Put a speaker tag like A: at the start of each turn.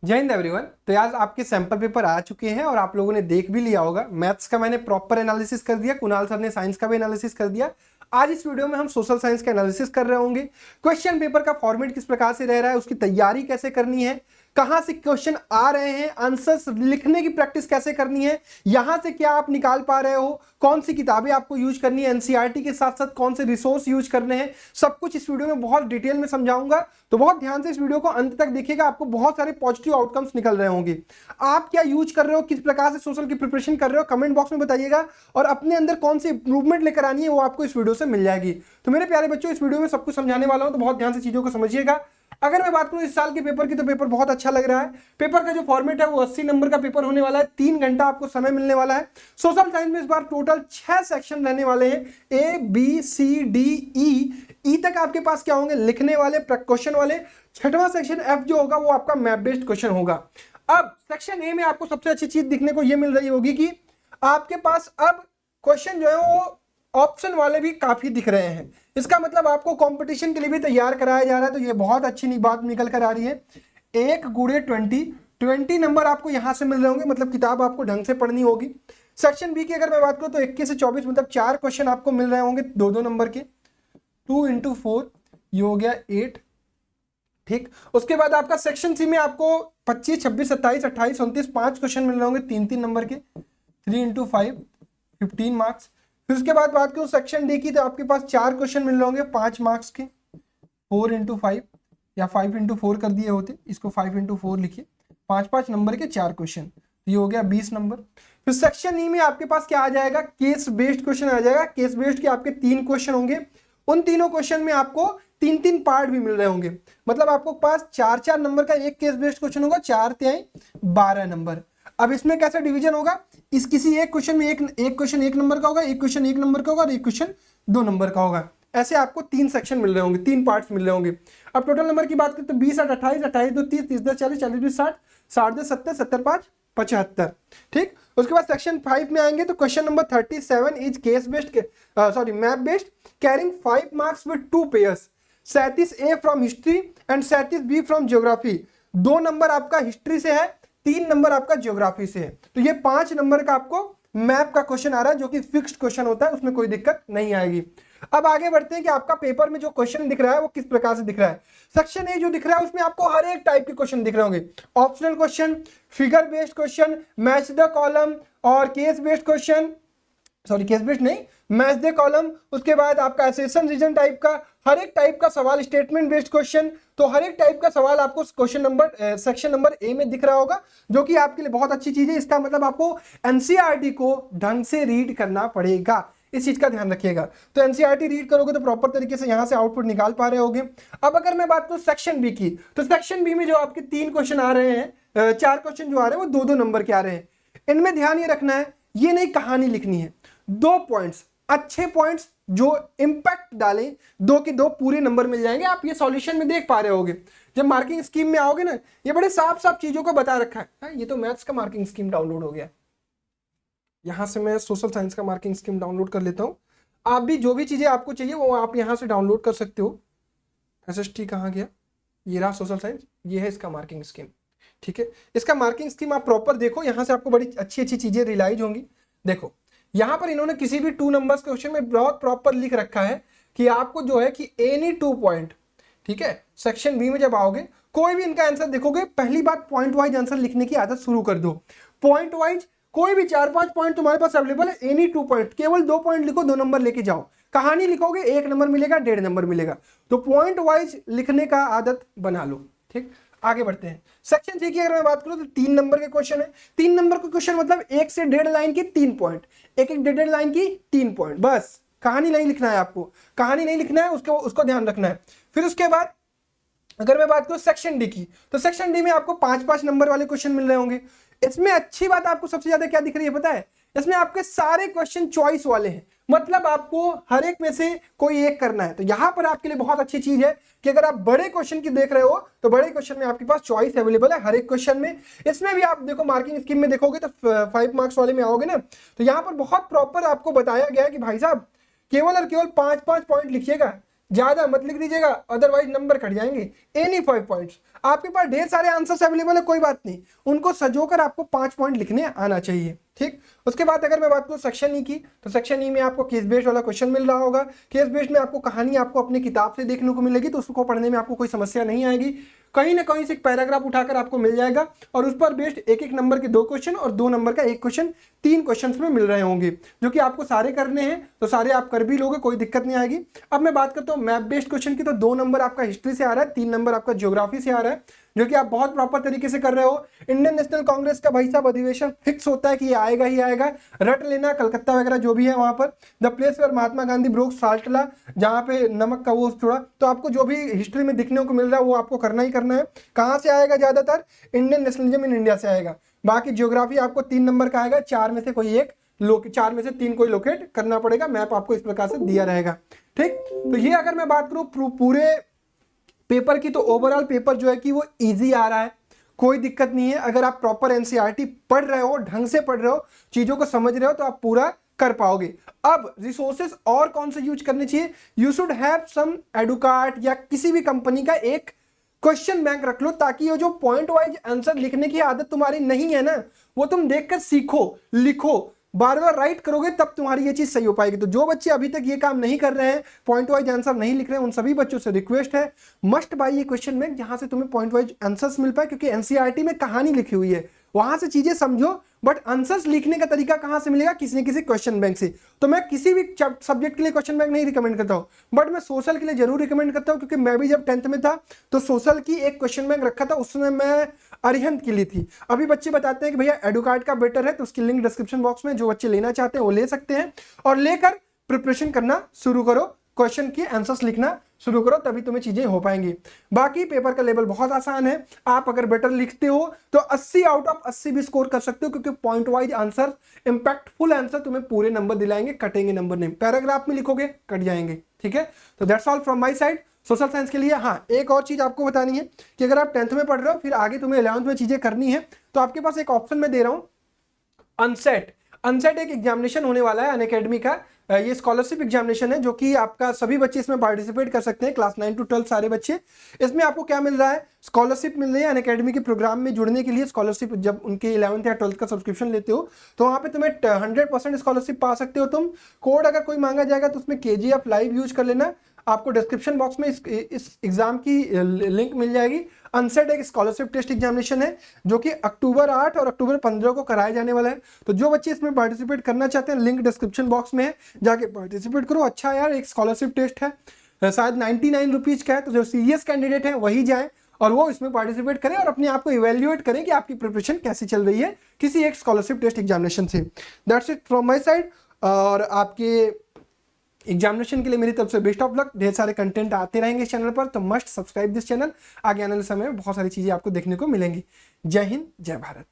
A: जय हिंद एवरीवन। तो यार आपके सैंपल पेपर आ चुके हैं और आप लोगों ने देख भी लिया होगा। मैथ्स का मैंने प्रॉपर एनालिसिस कर दिया, कुणाल सर ने साइंस का भी एनालिसिस कर दिया। आज इस वीडियो में हम सोशल साइंस का एनालिसिस कर रहे होंगे। क्वेश्चन पेपर का फॉर्मेट किस प्रकार से रह रहा है, उसकी तैयारी कैसे करनी है, कहां से क्वेश्चन आ रहे हैं, आंसर्स लिखने की प्रैक्टिस कैसे करनी है, यहां से क्या आप निकाल पा रहे हो, कौन सी किताबें आपको यूज करनी है, एनसीईआरटी के साथ साथ कौन से रिसोर्स यूज करने हैं, सब कुछ इस वीडियो में बहुत डिटेल में समझाऊंगा। तो बहुत ध्यान से इस वीडियो को अंत तक देखिएगा, आपको बहुत सारे पॉजिटिव आउटकम्स निकल रहे होंगे। आप क्या यूज कर रहे हो, किस प्रकार से सोशल की प्रिपरेशन कर रहे हो, कमेंट बॉक्स में बताइएगा और अपने अंदर कौन सी इंप्रूवमेंट लेकर आनी है वो आपको इस वीडियो से मिल जाएगी। तो मेरे प्यारे बच्चों, इस वीडियो में सब कुछ समझाने वाला हूं, तो बहुत ध्यान से चीजों को समझिएगा। अगर मैं बात करूं इस साल के पेपर की, तो पेपर बहुत अच्छा लग रहा है। पेपर का जो फॉर्मेट है वो 80 नंबर का पेपर होने वाला है, 3 घंटा आपको समय मिलने वाला है। सोशल साइंस में इस बार टोटल 6 सेक्शन रहने वाले हैं, A B C D E तक आपके पास क्या होंगे, लिखने वाले, क्वेश्चन वाले। 6वां सेक्शन एफ जो होगा वो आपका मैप बेस्ड क्वेश्चन होगा। अब सेक्शन ए में आपको सबसे अच्छी चीज दिखने को ये मिल रही होगी कि आपके पास अब क्वेश्चन जो है वो ऑप्शन वाले भी काफी दिख रहे हैं। इसका मतलब आपको कंपटीशन के लिए भी तैयार कराया जा रहा है, तो ये बहुत अच्छी बात निकल कर आ रही है। 1 × 20 नंबर आपको यहां से मिल रहे होंगे, मतलब किताब आपको ढंग से पढ़नी होगी। सेक्शन बी की अगर मैं बात करूं तो 21 से 24 मतलब 4 क्वेश्चन आपको मिल रहे होंगे 2-2 नंबर के। 2 × 4 ये हो गया 8। ठीक, उसके बाद आपका सेक्शन सी में आपको 25, 26, 27, 28, 29 5 क्वेश्चन मिल रहे होंगे 3-3 नंबर के। 3 × 5 15 मार्क्स। फिर उसके बाद बात करूं सेक्शन डी की, तो आपके पास 4 क्वेश्चन मिल रहे होंगे 5 मार्क्स के। 4 × 5 या 5 × 4 कर दिए होते, इसको 5 × 4 लिखिए। 5-5 नंबर के 4 क्वेश्चन, ये हो गया 20 नंबर। फिर सेक्शन ई में आपके पास क्या आ जाएगा, केस बेस्ड क्वेश्चन आ जाएगा। केस बेस्ड के आपके 3 क्वेश्चन होंगे, उन तीनों क्वेश्चन में आपको 3-3 पार्ट भी मिल रहे होंगे, मतलब आपको पास 4-4 नंबर का एक केस बेस्ड क्वेश्चन होगा, 4 × 12 नंबर। अब इसमें कैसा डिवीजन होगा, इस किसी एक क्वेश्चन में एक क्वेश्चन 1 नंबर का होगा, एक क्वेश्चन 1 नंबर का होगा और एक क्वेश्चन 2 नंबर का होगा। ऐसे आपको 3 सेक्शन मिल रहे होंगे, 3 पार्ट्स मिल रहे होंगे। अब टोटल नंबर की बात करें तो 20 8 28, 28 2 30, 30 10 40, 40 20 60, 60 10 70, 70 5 75। ठीक, उसके बाद सेक्शन 5 में आएंगे तो question number 37 is case based, sorry map based, carrying 5 marks with 2 pairs. 37 A from history and 37 B from geography. 2 number आपका हिस्ट्री से है, 3 नंबर आपका ज्योग्राफी से है। तो ये 5 नंबर का आपको मैप का क्वेश्चन आ रहा है, जो कि फिक्स्ड क्वेश्चन होता है, उसमें कोई दिक्कत नहीं आएगी। अब आगे बढ़ते हैं कि आपका पेपर में जो क्वेश्चन दिख रहा है वो किस प्रकार से दिख रहा है। सेक्शन ए जो दिख रहा है उसमें आपको हर एक टाइप के क्वेश्चन दिख रहे होंगे। Optional question, figure based question, match the column और case based question, sorry case based नहीं, मैच द कॉलम। उसके बाद आपका एसेशन रीजन टाइप का, हर एक टाइप का सवाल, स्टेटमेंट बेस्ड क्वेश्चन। तो हर एक टाइप का सवाल आपको question number section number A में दिख रहा होगा, जो कि आपके लिए बहुत अच्छी चीज है। इसका मतलब आपको एनसीईआरटी को ढंग से रीड करना पड़ेगा, इस चीज का ध्यान रखिएगा। तो एनसीईआरटी रीड करोगे तो प्रॉपर तरीके से यहां से आउटपुट निकाल पा रहे होगे। अब अगर मैं बात करूं सेक्शन बी की, तो सेक्शन बी में जो आपके 3 क्वेश्चन आ रहे हैं, 4 क्वेश्चन जो आ रहे हैं वो 2-2 नंबर के आ रहे हैं। इनमें ध्यान ये रखना है, ये नहीं कहानी लिखनी है। 2 पॉइंट्स, अच्छे पॉइंट्स जो इंपैक्ट डालें, 2 के 2 पूरे नंबर मिल जाएंगे। आप ये सॉल्यूशन में देख पा रहे होगे, जब मार्किंग स्कीम में आओगे ना, ये बड़े साफ साफ चीजों को बता रखा है। ये तो मैथ्स का मार्किंग स्कीम डाउनलोड हो गया, यहां से मैं सोशल साइंस का मार्किंग स्कीम डाउनलोड कर लेता हूं। आप भी जो भी चीजें आपको चाहिए वो आप यहां से डाउनलोड कर सकते हो। एसएसटी कहां गया, ये रहा सोशल साइंस, ये है इसका मार्किंग स्कीम। ठीक है, इसका मार्किंग स्कीम आप प्रॉपर देखो, यहां से आपको बड़ी अच्छी अच्छी चीजें रियलाइज होंगी। देखो यहां पर इन्होंने किसी भी 2 नंबर्स क्वेश्चन में बहुत प्रॉपर लिख रखा है कि आपको जो है कि एनी 2 पॉइंट, ठीक है, सेक्शन बी में जब आओगे कोई भी इनका आंसर देखोगे, पहली बात पॉइंट वाइज आंसर लिखने की आदत शुरू कर दो। पॉइंट वाइज कोई भी 4-5 पॉइंट तुम्हारे पास अवेलेबल है, एनी 2 पॉइंट, केवल 2 पॉइंट लिखो, 2 नंबर लेके जाओ। कहानी लिखोगे 1 नंबर मिलेगा, 1.5 नंबर मिलेगा। तो पॉइंट वाइज लिखने का आदत बना लो। ठीक, आगे बढ़ते हैं। सेक्शन सी की अगर मैं बात करूं तो 3 नंबर के क्वेश्चन है। 3 नंबर के क्वेश्चन मतलब 1 से 1.5 लाइन की 3 पॉइंट, 1-1 1.5 लाइन की 3 पॉइंट, बस। कहानी नहीं लिखना है आपको, कहानी नहीं लिखना है, उसको ध्यान रखना है। फिर उसके बाद अगर मैं बात करूं सेक्शन डी की, तो सेक्शन डी में आपको 5-5 नंबर वाले क्वेश्चन मिल रहे होंगे। इसमें अच्छी बात आपको सबसे ज्यादा क्या दिख रही है पता है, इसमें आपके सारे क्वेश्चन चॉइस वाले हैं, मतलब आपको हर एक में से कोई एक करना है। तो यहां पर आपके लिए बहुत अच्छी चीज है कि अगर आप बड़े क्वेश्चन की देख रहे हो तो बड़े क्वेश्चन में आपके पास चॉइस अवेलेबल है हर एक क्वेश्चन में। इसमें भी आप देखो मार्किंग स्कीम में देखोगे तो 5 मार्क्स वाले में आओगे ना, तो यहां पर बहुत प्रॉपर आपको बताया गया है कि भाई साहब केवल और केवल 5-5 पॉइंट लिखिएगा, ज्यादा मत लिख दीजिएगा, अदरवाइज नंबर कट जाएंगे। Any 5 points. आपके पास ढेर सारे आंसर्स अवेलेबल है, कोई बात नहीं, उनको सजोकर आपको 5 पॉइंट लिखने आना चाहिए, ठीक। उसके बाद अगर मैं बात करूं सेक्शन ई की, तो सेक्शन ई में आपको केस बेस्ड वाला क्वेश्चन मिल रहा होगा। केस बेस्ड में आपको कहानी आपको अपनी किताब से देखने को मिलेगी, तो उसको पढ़ने में आपको कोई समस्या नहीं आएगी। कहीं ना कहीं से एक पैराग्राफ उठाकर आपको मिल जाएगा और उस पर बेस्ड एक एक नंबर के 2 क्वेश्चन और 2 नंबर का 1 क्वेश्चन, 3 क्वेश्चन में मिल रहे होंगे, जो कि आपको सारे करने हैं, तो सारे आप कर भी लोगे, कोई दिक्कत नहीं आएगी। अब मैं बात करता हूँ मैप बेस्ड क्वेश्चन की, तो 2 नंबर आपका हिस्ट्री से आ रहा है, 3 नंबर आपका ज्योग्राफी से आ रहा है, जो कि आप बहुत प्रॉपर तरीके से कर रहे हो। इंडियन नेशनल कांग्रेस का भाई साहब अधिवेशन फिक्स होता है कि ये आएगा ही आएगा, रट लेना, कलकत्ता वगैरह जो भी है वहां पर। The place where Mahatma Gandhi broke साल्टला, जहां पे नमक का वो छोड़ा, तो आपको जो भी हिस्ट्री में दिखने को मिल रहा है वो आपको करना ही करना है। कहां से आएगा ज्यादातर? इंडियन नेशनलिज्म इन इंडिया से आएगा। बाकी ज्योग्राफी आपको 3 नंबर का आएगा, 4 में से कोई एक 4 में से 3 कोई लोकेट करना पड़ेगा, मैप आपको इस प्रकार से दिया रहेगा, ठीक। तो ये अगर मैं बात करूं पूरे पेपर की, तो ओवरऑल पेपर जो है कि वो इजी आ रहा है, कोई दिक्कत नहीं है। अगर आप प्रॉपर एनसीईआरटी पढ़ रहे हो, ढंग से पढ़ रहे हो, चीजों को समझ रहे हो, तो आप पूरा कर पाओगे। अब रिसोर्सेज और कौन से यूज करने चाहिए? यू शुड हैव सम एडुकार्ट या किसी भी कंपनी का एक क्वेश्चन बैंक रख लो, ताकि ये जो पॉइंट वाइज आंसर लिखने की आदत तुम्हारी नहीं है ना, वो तुम देखकर सीखो, लिखो, बार बार राइट करोगे तब तुम्हारी ये चीज सही हो पाएगी। तो जो बच्चे अभी तक ये काम नहीं कर रहे हैं, पॉइंट वाइज आंसर नहीं लिख रहे हैं, उन सभी बच्चों से रिक्वेस्ट है, मस्ट बाय ये क्वेश्चन बैंक, जहां से तुम्हें पॉइंट वाइज आंसर्स मिल पाए, क्योंकि एनसीईआरटी में कहानी लिखी हुई है, वहां से चीजें समझो, बट आंसर्स लिखने का तरीका कहां से मिलेगा? किसी न किसी क्वेश्चन बैंक से। तो मैं किसी भी सब्जेक्ट के लिए क्वेश्चन बैंक नहीं रिकमेंड करता हूं, बट मैं सोशल के लिए जरूर रिकमेंड करता हूं, क्योंकि मैं भी जब 10th में था तो सोशल की एक क्वेश्चन बैंक रखा था, उसमें मैं अरिहंत के लिए थी। अभी बच्चे बताते हैं कि भैया एडुकार्ड का बेटर है, तो उसकी लिंक डिस्क्रिप्शन बॉक्स में, जो बच्चे लेना चाहते हैं वो ले सकते हैं, और लेकर प्रिपरेशन करना शुरू करो, क्वेश्चन की आंसर्स लिखना शुरू करो, तभी तुम्हें चीजें हो पाएंगी। बाकी पेपर का लेवल बहुत आसान है, आप अगर बेटर लिखते हो तो 80 आउट ऑफ 80 भी स्कोर कर सकते हो, क्योंकि point wise answer, impactful answer तुम्हें पूरे नंबर दिलाएंगे, कटेंगे नंबर नहीं। पैराग्राफ में लिखोगे कट जाएंगे, ठीक है। तो that's all from my side social science के लिए। हाँ, एक और चीज आपको बतानी है कि अगर आप 10th में पढ़ रहे हो, फिर आगे तुम्हें 11th में चीजें करनी है, तो आपके पास एक ऑप्शन मैं दे रहा हूं, अनसेट। अनसेट एक एग्जामिनेशन होने वाला है अनअकैडमी का, ये स्कॉलरशिप एग्जामिनेशन है, जो कि आपका सभी बच्चे इसमें पार्टिसिपेट कर सकते हैं, क्लास 9 to 12 सारे बच्चे। इसमें आपको क्या मिल रहा है? स्कॉलरशिप मिल रही है अनअकैडमी के प्रोग्राम में जुड़ने के लिए। स्कॉलरशिप जब उनके 11th या 12th का सब्सक्रिप्शन लेते हो, तो वहाँ पे तुम्हें 100% स्कॉलरशिप पा सकते हो तुम। कोड अगर कोई मांगा जाएगा तो उसमें KGF लाइव यूज कर लेना, आपको डिस्क्रिप्शन बॉक्स में इस एग्जाम की लिंक मिल जाएगी। अनसेट एक स्कॉलरशिप टेस्ट एग्जामिनेशन है, जो कि अक्टूबर 8 और अक्टूबर 15 को कराया जाने वाला है। तो जो बच्चे इसमें पार्टिसिपेट करना चाहते हैं, लिंक डिस्क्रिप्शन बॉक्स में है, जाके पार्टिसिपेट करो। अच्छा यार, एक स्कॉलरशिप टेस्ट है, शायद 99 रुपीज का है, तो जो सीरियस कैंडिडेट है वही जाए और वो इसमें पार्टिसिपेट करें और अपने आप को इवेल्युएट करें कि आपकी प्रिपरेशन कैसी चल रही है किसी एक स्कॉलरशिप टेस्ट एग्जामिनेशन से। That's it from my side. और आपके एग्जामिनेशन के लिए मेरी तरफ से बेस्ट ऑफ लक। ढेर सारे कंटेंट आते रहेंगे इस चैनल पर, तो मस्ट सब्सक्राइब दिस चैनल। आगे आने वाले समय में बहुत सारी चीजें आपको देखने को मिलेंगी। जय हिंद, जय भारत।